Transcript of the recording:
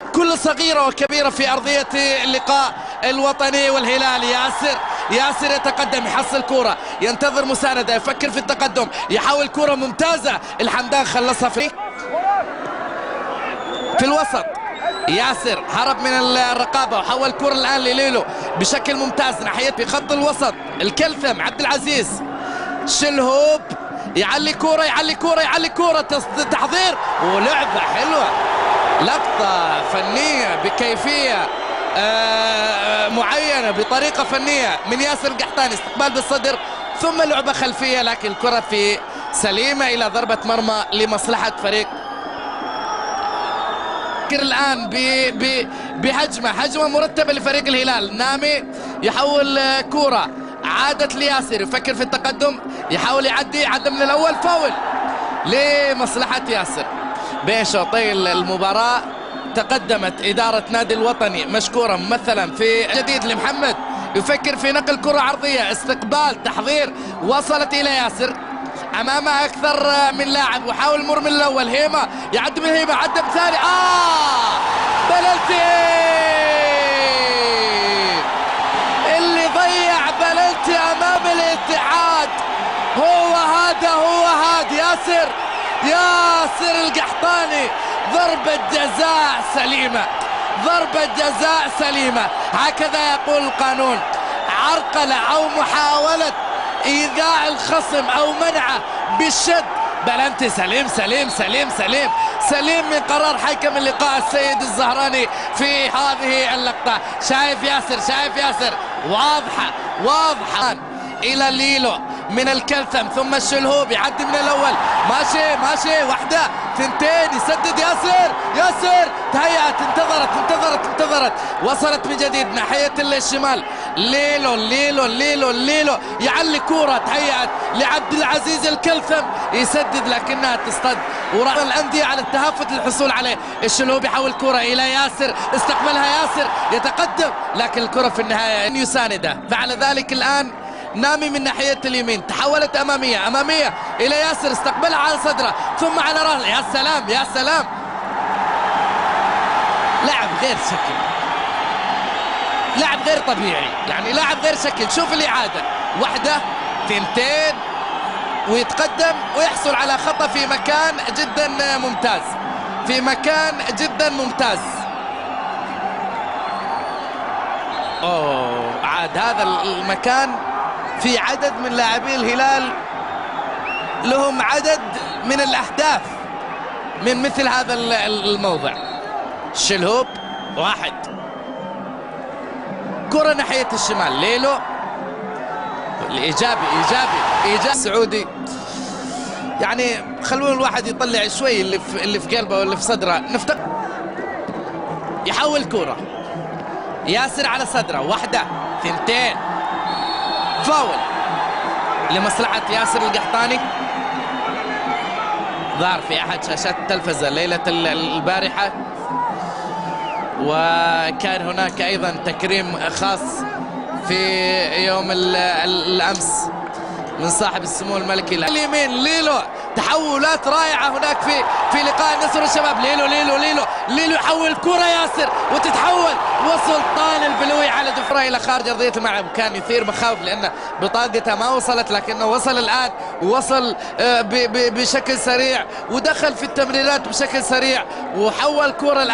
كل صغيرة وكبيرة في أرضية اللقاء الوطني والهلال. ياسر يتقدم، يحصل كرة، ينتظر مساندة، يفكر في التقدم، يحاول كرة ممتازة. الحمدان خلصها في الوسط. ياسر هرب من الرقابة وحول كرة الآن لليلو بشكل ممتاز ناحية بخط الوسط. الكلثم عبد العزيز، شلهوب يعلي كرة تحضير ولعبة حلوة، لقطة فنية بكيفية معينة بطريقة فنية من ياسر القحطاني. استقبال بالصدر ثم لعبة خلفية، لكن الكرة في سليمة إلى ضربة مرمى لمصلحة فريق. الآن بهجمة مرتبة لفريق الهلال. نامي يحول كرة، عادت لياسر، يفكر في التقدم، يحاول يعدي من الأول، فاول لمصلحة ياسر. بين شوطي المباراة تقدمت إدارة نادي الوطني مشكورة ممثلا في جديد لمحمد، يفكر في نقل كرة عرضية، استقبال، تحضير، وصلت إلى ياسر، أمامه أكثر من لاعب وحاول يمر من الأول. هيما يعد من هيما، عد بثاني، بلنتي اللي ضيع بلنتي أمام الاتحاد. هو هاد ياسر القحطاني. ضربة جزاء سليمة، هكذا يقول القانون. عرقلة أو محاولة إيذاء الخصم أو منعه بالشد. بلنتي سليم من قرار حكم اللقاء السيد الزهراني في هذه اللقطة. شايف ياسر واضحة إلى ليلو من الكلثم ثم الشلهوب، يعدي من الأول، ماشي واحدة ثنتين، يسدد ياسر تهيأت، انتظرت، وصلت من جديد ناحية الشمال. ليلو يعلي كرة، تهيأت لعبد العزيز الكلثم، يسدد لكنها تصطد، ورأى الأندية على التهافت للحصول عليه. الشلهوب يحول كرة إلى ياسر، استقبلها ياسر، يتقدم، لكن الكرة في النهاية أن يساندها. فعل ذلك الآن نامي من ناحية اليمين، تحولت أمامية إلى ياسر، استقبلها على صدره ثم على راسه. يا سلام، لاعب غير شكل، لاعب غير طبيعي، يعني لاعب غير شكل. شوف الإعادة، واحدة ثنتين، ويتقدم ويحصل على خطأ في مكان جدا ممتاز. عاد هذا المكان في عدد من لاعبي الهلال لهم عدد من الأهداف من مثل هذا الموضع. شلهوب واحد، كرة ناحية الشمال، ليلو الإيجابي سعودي، يعني خلونا الواحد يطلع شوي اللي في قلبه واللي في صدره. يحول كرة، ياسر على صدره، واحدة ثنتين، فاول لمصلحة ياسر القحطاني. ظهر في أحد شاشات التلفزة ليلة البارحة، وكان هناك أيضا تكريم خاص في يوم الأمس من صاحب السمو الملكي. اليمين ليلو، تحولات رائعة هناك في لقاء النصر والشباب. ليلو يحول كرة ياسر وتتحول، وسلطان البلوي على دفرة إلى خارج أرضية الملعب. كان يثير مخاوف لأن بطاقته ما وصلت، لكنه وصل الآن، ووصل بشكل سريع، ودخل في التمريرات بشكل سريع، وحول كرة الآن